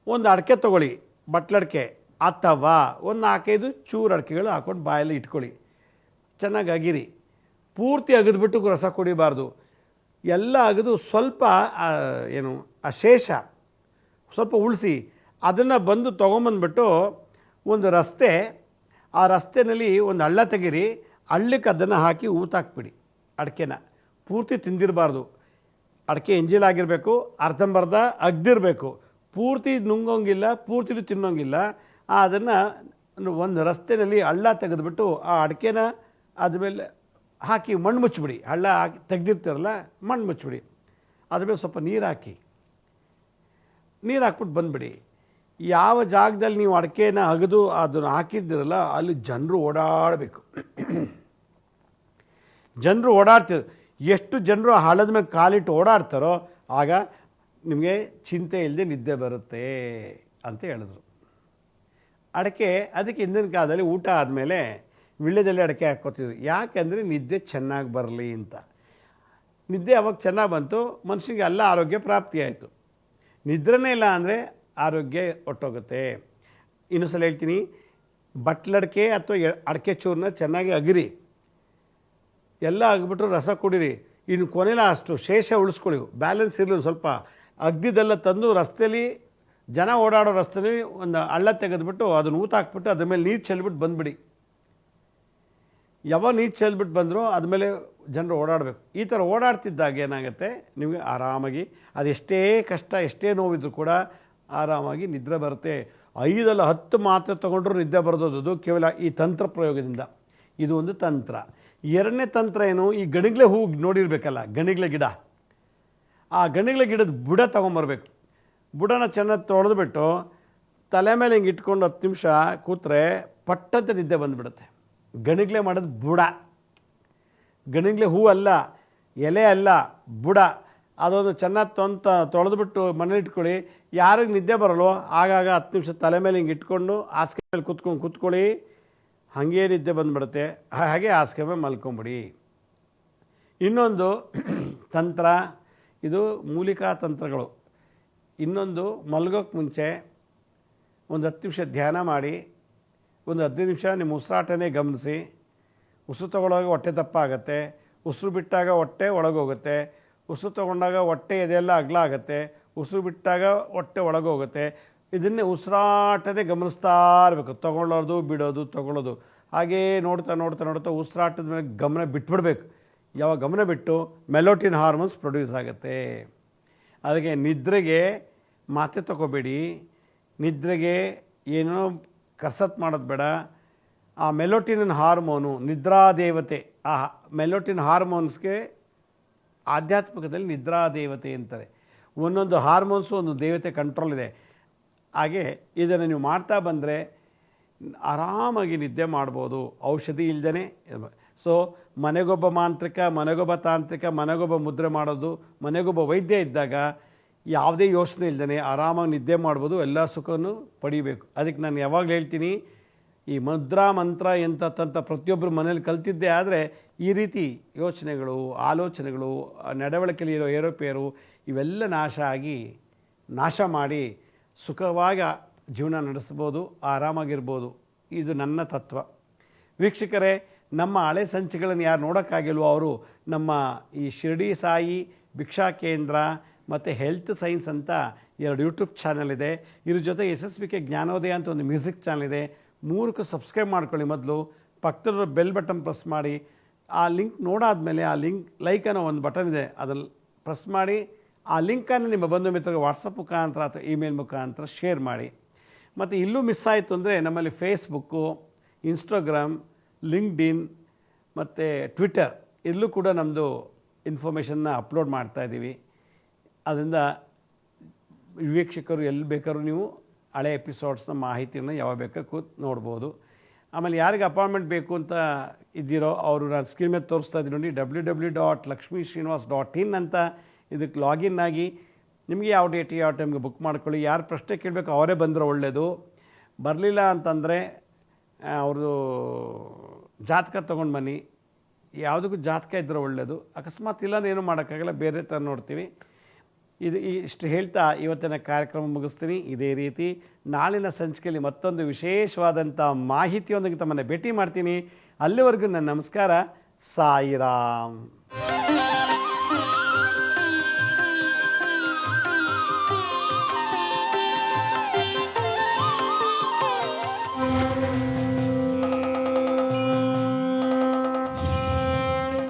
ಒಂದು ಅಡಿಕೆ ತೊಗೊಳ್ಳಿ, ಬಟ್ಲಡಿಕೆ, ಅಥವಾ ಒಂದು 4-5 ಚೂರು ಅಡಿಕೆಗಳು ಹಾಕ್ಕೊಂಡು ಬಾಯಲ್ಲಿ ಇಟ್ಕೊಳ್ಳಿ, ಚೆನ್ನಾಗಿ ಅಗಿರಿ. ಪೂರ್ತಿ ಅಗಿದ್ಬಿಟ್ಟು ರಸ ಕುಡಿಬಾರ್ದು, ಎಲ್ಲ ಅಗದು ಸ್ವಲ್ಪ ಏನು ಆ ಶೇಷ ಸ್ವಲ್ಪ ಉಳಿಸಿ ಅದನ್ನು ಬಂದು ತೊಗೊಂಬಂದ್ಬಿಟ್ಟು ಒಂದು ರಸ್ತೆ, ಆ ರಸ್ತೆಯಲ್ಲಿ ಒಂದು ಹಳ್ಳ ತೆಗೀರಿ, ಹಳ್ಳಕ್ಕೆ ಅದನ್ನು ಹಾಕಿ ಊತಾಕ್ಬಿಡಿ. ಅಡಿಕೆನ ಪೂರ್ತಿ ತಿಂದಿರಬಾರ್ದು, ಅಡಿಕೆ ಎಂಜಿಲಾಗಿರಬೇಕು, ಅರ್ಧಂಬರ್ಧ ಅಗ್ದಿರಬೇಕು, ಪೂರ್ತಿ ನುಂಗೋಂಗಿಲ್ಲ, ಪೂರ್ತಿ ತಿನ್ನೋಂಗಿಲ್ಲ. ಅದನ್ನು ಒಂದು ರಸ್ತೆಯಲ್ಲಿ ಹಳ್ಳ ತೆಗೆದುಬಿಟ್ಟು ಆ ಅಡಿಕೆನ ಅದ್ಮೇಲೆ ಹಾಕಿ ಮಣ್ಣು ಮುಚ್ಚಿಬಿಡಿ. ಹಳ್ಳ ಹಾಕಿ ತೆಗ್ದಿರ್ತಾರಲ್ಲ, ಮಣ್ಣು ಮುಚ್ಚಿಬಿಡಿ. ಅದ್ರ ಮೇಲೆ ಸ್ವಲ್ಪ ನೀರು ಹಾಕ್ಬಿಟ್ಟು ಬಂದುಬಿಡಿ. ಯಾವ ಜಾಗದಲ್ಲಿ ನೀವು ಅಡಿಕೆನ ಅಗದು ಅದನ್ನು ಹಾಕಿದ್ದೀರಲ್ಲ ಅಲ್ಲಿ ಜನರು ಓಡಾಡಬೇಕು. ಜನರು ಓಡಾಡ್ತಿದ್ರು, ಎಷ್ಟು ಜನರು ಆ ಹಳ್ಳದ ಮೇಲೆ ಕಾಲಿಟ್ಟು ಓಡಾಡ್ತಾರೋ ಆಗ ನಿಮಗೆ ಚಿಂತೆ ಇಲ್ಲದೆ ನಿದ್ದೆ ಬರುತ್ತೆ ಅಂತ ಹೇಳಿದ್ರು. ಅಡಿಕೆ ಅದಕ್ಕೆ ಹಿಂದಿನ ಕಾಲದಲ್ಲಿ ಊಟ ಆದಮೇಲೆ ವಿಳ್ಯದಲ್ಲಿ ಅಡಿಕೆ ಹಾಕ್ಕೋತಿದ್ರು. ಯಾಕೆಂದರೆ ನಿದ್ದೆ ಚೆನ್ನಾಗಿ ಬರಲಿ ಅಂತ. ನಿದ್ದೆ ಅವಾಗ ಚೆನ್ನಾಗಿ ಬಂತು, ಮನುಷ್ಯನಿಗೆ ಎಲ್ಲ ಆರೋಗ್ಯ ಪ್ರಾಪ್ತಿಯಾಯಿತು. ನಿದ್ರೆನೇ ಇಲ್ಲ ಅಂದರೆ ಆರೋಗ್ಯ ಹೊಟ್ಟೋಗುತ್ತೆ. ಇನ್ನೊಂದು ಸಲ ಹೇಳ್ತೀನಿ, ಬಟ್ಲಡಿಕೆ ಅಥವಾ ಅಡಿಕೆ ಚೂರನ್ನ ಚೆನ್ನಾಗಿ ಅಗಿರಿ, ಎಲ್ಲ ಅಗ್ಬಿಟ್ರು ರಸ ಕುಡೀರಿ. ಇನ್ನು ಕೊನೆಲ್ಲ ಅಷ್ಟು ಶೇಷ ಉಳಿಸ್ಕೊಳ್ಳಿ, ಬ್ಯಾಲೆನ್ಸ್ ಇರಲಿ. ಸ್ವಲ್ಪ ಅಗ್ದಿದ್ದೆಲ್ಲ ತಂದು ರಸ್ತೆಯಲ್ಲಿ ಜನ ಓಡಾಡೋ ರಸ್ತೆಯಲ್ಲಿ ಒಂದು ಹಳ್ಳ ತೆಗೆದುಬಿಟ್ಟು ಅದನ್ನು ಊತಾಕ್ಬಿಟ್ಟು ಅದ್ರ ಮೇಲೆ ನೀರು ಚೆಲ್ಬಿಟ್ಟು ಬಂದುಬಿಡಿ. ಯಾವಾಗ ನೀರು ಚೆಲ್ಬಿಟ್ಟು ಬಂದರೂ ಅದ್ಮೇಲೆ ಜನರು ಓಡಾಡಬೇಕು. ಈ ಥರ ಓಡಾಡ್ತಿದ್ದಾಗ ಏನಾಗುತ್ತೆ, ನಿಮಗೆ ಆರಾಮಾಗಿ ಅದೆಷ್ಟೇ ಕಷ್ಟ ಎಷ್ಟೇ ನೋವಿದ್ರು ಕೂಡ ಆರಾಮಾಗಿ ನಿದ್ರೆ ಬರುತ್ತೆ. 5-10 ಮಾತ್ರೆ ತೊಗೊಂಡ್ರೂ ನಿದ್ದೆ ಬರೋದು ಕೇವಲ ಈ ತಂತ್ರ ಪ್ರಯೋಗದಿಂದ. ಇದು ಒಂದು ತಂತ್ರ. ಎರಡನೇ ತಂತ್ರ ಏನು, ಈ ಗಣಿಗ್ಲೆ ಹೂ ನೋಡಿರ್ಬೇಕಲ್ಲ, ಗಣಿಗ್ಲೆ ಗಿಡ, ಆ ಗಣಿಗ್ಲೆ ಗಿಡದ ಬುಡ ತೊಗೊಂಬರ್ಬೇಕು. ಬುಡನ ಚೆನ್ನಾಗಿ ತೊಳೆದ್ಬಿಟ್ಟು ತಲೆ ಮೇಲೆ ಹಿಂಗೆ ಇಟ್ಕೊಂಡು 10 ನಿಮಿಷ ಕೂತ್ರೆ ಪಟ್ಟಂತೆ ನಿದ್ದೆ ಬಂದುಬಿಡುತ್ತೆ. ಗಣಿಗ್ಲೆ ಮಾಡೋದು ಬುಡ, ಗಣಿಗ್ಲೆ ಹೂ ಅಲ್ಲ, ಎಲೆ ಅಲ್ಲ, ಬುಡ. ಅದೊಂದು ಚೆನ್ನಾಗಿ ತೊಳೆದ್ಬಿಟ್ಟು ಮನೇಲಿ ಇಟ್ಕೊಳ್ಳಿ. ಯಾರಿಗೆ ನಿದ್ದೆ ಬರಲ್ಲೋ ಆಗಾಗ 10 ನಿಮಿಷ ತಲೆ ಮೇಲೆ ಹಿಂಗೆ ಇಟ್ಕೊಂಡು ಹಾಸಿಗೆ ಮೇಲೆ ಕೂತ್ಕೊಳ್ಳಿ, ಹಾಗೇ ನಿದ್ದೆ ಬಂದುಬಿಡುತ್ತೆ. ಹಾಗೆ ಹಾಸಿಗೆ ಮೇಲೆ ಮಲ್ಕೊಂಬಿಡಿ. ಇನ್ನೊಂದು ತಂತ್ರ, ಇದು ಮೂಲಿಕಾ ತಂತ್ರಗಳು. ಇನ್ನೊಂದು, ಮಲ್ಗೋಕ್ಕೆ ಮುಂಚೆ ಒಂದು 10 ನಿಮಿಷ ಧ್ಯಾನ ಮಾಡಿ, ಒಂದು 15 ನಿಮಿಷ ನಿಮ್ಮ ಉಸಿರಾಟನೇ ಗಮನಿಸಿ. ಉಸಿರು ತೊಗೊಳ್ಳೋವಾಗ ಹೊಟ್ಟೆ ದಪ್ಪ ಆಗುತ್ತೆ, ಉಸಿರು ಬಿಟ್ಟಾಗ ಹೊಟ್ಟೆ ಒಳಗೋಗುತ್ತೆ, ಉಸಿರು ತೊಗೊಂಡಾಗ ಹೊಟ್ಟೆ ಎದೆಲ್ಲ ಅಗಲ ಆಗುತ್ತೆ, ಉಸಿರು ಬಿಟ್ಟಾಗ ಹೊಟ್ಟೆ ಒಳಗೋಗುತ್ತೆ. ಇದನ್ನೇ ಉಸಿರಾಟನೇ ಗಮನಿಸ್ತಾ ಇರಬೇಕು, ತೊಗೊಳ್ಳೋದು ಬಿಡೋದು ತೊಗೊಳ್ಳೋದು. ಹಾಗೇ ನೋಡ್ತಾ ಉಸಿರಾಟದ ಮೇಲೆ ಗಮನ ಬಿಟ್ಬಿಡ್ಬೇಕು. ಯಾವಾಗ ಗಮನ ಬಿಟ್ಟು ಮೆಲೋಟಿನ್ ಹಾರ್ಮೋನ್ಸ್ ಪ್ರೊಡ್ಯೂಸ್ ಆಗುತ್ತೆ. ಅದಕ್ಕೆ ನಿದ್ರೆಗೆ ಮಾತ್ರೆ ತಗೋಬೇಡಿ, ನಿದ್ರೆಗೆ ಏನೋ ಕಸರತ್ತು ಮಾಡೋದು ಬೇಡ. ಆ ಮೆಲೋಟಿನ್ ಹಾರ್ಮೋನು ನಿದ್ರಾದೇವತೆ, ಆ ಮೆಲೋಟಿನ್ ಹಾರ್ಮೋನ್ಸ್ಗೆ ಆಧ್ಯಾತ್ಮಿಕದಲ್ಲಿ ನಿದ್ರಾದೇವತೆ ಅಂತಾರೆ. ಒಂದೊಂದು ಹಾರ್ಮೋನ್ಸು ಒಂದು ದೇವತೆ ಕಂಟ್ರೋಲ್ ಇದೆ. ಹಾಗೆ ಇದನ್ನು ನೀವು ಮಾಡ್ತಾ ಬಂದರೆ ಆರಾಮಾಗಿ ನಿದ್ದೆ ಮಾಡ್ಬೋದು, ಔಷಧಿ ಇಲ್ಲದೇ. ಸೊ ಮನೆಗೊಬ್ಬ ಮಾಂತ್ರಿಕ, ಮನೆಗೊಬ್ಬ ತಾಂತ್ರಿಕ, ಮನೆಗೊಬ್ಬ ಮುದ್ರೆ ಮಾಡೋದು, ಮನೆಗೊಬ್ಬ ವೈದ್ಯ ಇದ್ದಾಗ ಯಾವುದೇ ಯೋಚನೆ ಇಲ್ಲದೇ ಆರಾಮಾಗಿ ನಿದ್ದೆ ಮಾಡ್ಬೋದು, ಎಲ್ಲ ಸುಖವನ್ನು ಪಡಿಬೇಕು. ಅದಕ್ಕೆ ನಾನು ಯಾವಾಗಲೂ ಹೇಳ್ತೀನಿ, ಈ ಮುದ್ರಾ ಮಂತ್ರ ಎಂಥ ಪ್ರತಿಯೊಬ್ಬರು ಮನೇಲಿ ಕಲ್ತಿದ್ದೇ ಆದರೆ ಈ ರೀತಿ ಯೋಚನೆಗಳು, ಆಲೋಚನೆಗಳು, ನಡವಳಿಕೆಯಲ್ಲಿ ಇರೋ ಏರೋಪೇರು ಇವೆಲ್ಲ ನಾಶ ಮಾಡಿ ಸುಖವಾಗಿ ಜೀವನ ನಡೆಸ್ಬೋದು, ಆರಾಮಾಗಿರ್ಬೋದು. ಇದು ನನ್ನ ತತ್ವ. ವೀಕ್ಷಕರೇ, ನಮ್ಮ ಹಳೆ ಸಂಚಿಕೆಗಳನ್ನು ಯಾರು ನೋಡೋಕ್ಕಾಗಿಲ್ವೋ ಅವರು ನಮ್ಮ ಈ ಶಿರ್ಡಿ ಸಾಯಿ ಭಿಕ್ಷಾ ಕೇಂದ್ರ ಮತ್ತು ಹೆಲ್ತ್ ಸೈನ್ಸ್ ಅಂತ 2 ಯೂಟ್ಯೂಬ್ ಚಾನಲ್ ಇದೆ. ಇದ್ರ ಜೊತೆ SSBK ಜ್ಞಾನೋದಯ ಅಂತ ಒಂದು ಮ್ಯೂಸಿಕ್ ಚಾನಲ್ ಇದೆ. 3ಕ್ಕೂ ಸಬ್ಸ್ಕ್ರೈಬ್ ಮಾಡ್ಕೊಳ್ಳಿ. ಮೊದಲು ಪಕ್ಕದ ಬೆಲ್ ಬಟನ್ ಪ್ರೆಸ್ ಮಾಡಿ. ಆ ಲಿಂಕ್ ನೋಡಾದಮೇಲೆ ಆ ಲೈಕ್ ಅನ್ನೋ ಒಂದು ಬಟನ್ ಇದೆ, ಅದನ್ನು ಪ್ರೆಸ್ ಮಾಡಿ. ಆ ಲಿಂಕನ್ನು ನಿಮ್ಮ ಬಂಧು ಮಿತ್ರರಿಗೆ ವಾಟ್ಸಪ್ ಮುಖಾಂತರ ಅಥವಾ ಇಮೇಲ್ ಮುಖಾಂತರ ಶೇರ್ ಮಾಡಿ. ಮತ್ತು ಇಲ್ಲೂ ಮಿಸ್ ಆಯಿತು ಅಂದರೆ ನಮ್ಮಲ್ಲಿ ಫೇಸ್ಬುಕ್ಕು, ಇನ್ಸ್ಟಾಗ್ರಾಮ್, ಲಿಂಕ್ಡ್ಇನ್ ಮತ್ತು ಟ್ವಿಟರ್ ಇಲ್ಲೂ ಕೂಡ ನಮ್ಮದು ಇನ್ಫಾರ್ಮೇಷನ್ನ ಅಪ್ಲೋಡ್ ಮಾಡ್ತಾಯಿದ್ದೀವಿ. ಅದರಿಂದ ವೀಕ್ಷಕರು ಎಲ್ಲಿ ಬೇಕಾದ್ರೂ ನೀವು ಹಳೆ ಎಪಿಸೋಡ್ಸ್ನ ಮಾಹಿತಿಯನ್ನು ಯಾವಾಗ ಬೇಕಾದ್ರೂ ನೋಡ್ಬೋದು. ಆಮೇಲೆ ಯಾರಿಗೆ ಅಪಾಯಿಂಟ್ಮೆಂಟ್ ಬೇಕು ಅಂತ ಇದ್ದೀರೋ ಅವರು ನಾನು ಸ್ಕ್ರೀನ್ ಮೇಲೆ ತೋರಿಸ್ತಾ ಇದ್ದೀನಿ ನೋಡಿ, www.lakshmisrinivas.in ಅಂತ ಇದಕ್ಕೆ ಲಾಗಿನ್ ಆಗಿ ನಿಮಗೆ ಯಾವ ಡೇಟ್ ಯಾವ ಟೈಮ್ಗೆ ಬುಕ್ ಮಾಡ್ಕೊಳ್ಳಿ. ಯಾರು ಪ್ರಶ್ನೆ ಕೇಳಬೇಕು ಅವರೇ ಬಂದರೆ ಒಳ್ಳೆಯದು. ಬರಲಿಲ್ಲ ಅಂತಂದರೆ ಅವ್ರದ್ದು ಜಾತಕ ತೊಗೊಂಡು ಬನ್ನಿ. ಯಾವುದಕ್ಕೂ ಜಾತಕ ಇದ್ದರೆ ಒಳ್ಳೆಯದು. ಅಕಸ್ಮಾತ್ ಇಲ್ಲಾಂದ್ರೆ ಏನೂ ಮಾಡೋಕ್ಕಾಗಲ್ಲ, ಬೇರೆ ಥರ ನೋಡ್ತೀವಿ. ಇಷ್ಟು ಹೇಳ್ತಾ ಇವತ್ತಿನ ಕಾರ್ಯಕ್ರಮ ಮುಗಿಸ್ತೀನಿ. ಇದೇ ರೀತಿ ನಾಳಿನ ಸಂಚಿಕೆಯಲ್ಲಿ ಮತ್ತೊಂದು ವಿಶೇಷವಾದಂಥ ಮಾಹಿತಿಯೊಂದಿಗೆ ತಮ್ಮನ್ನು ಭೇಟಿ ಮಾಡ್ತೀನಿ. ಅಲ್ಲಿವರೆಗೂ ನನ್ನ ನಮಸ್ಕಾರ. ಸಾಯಿರಾಮ್.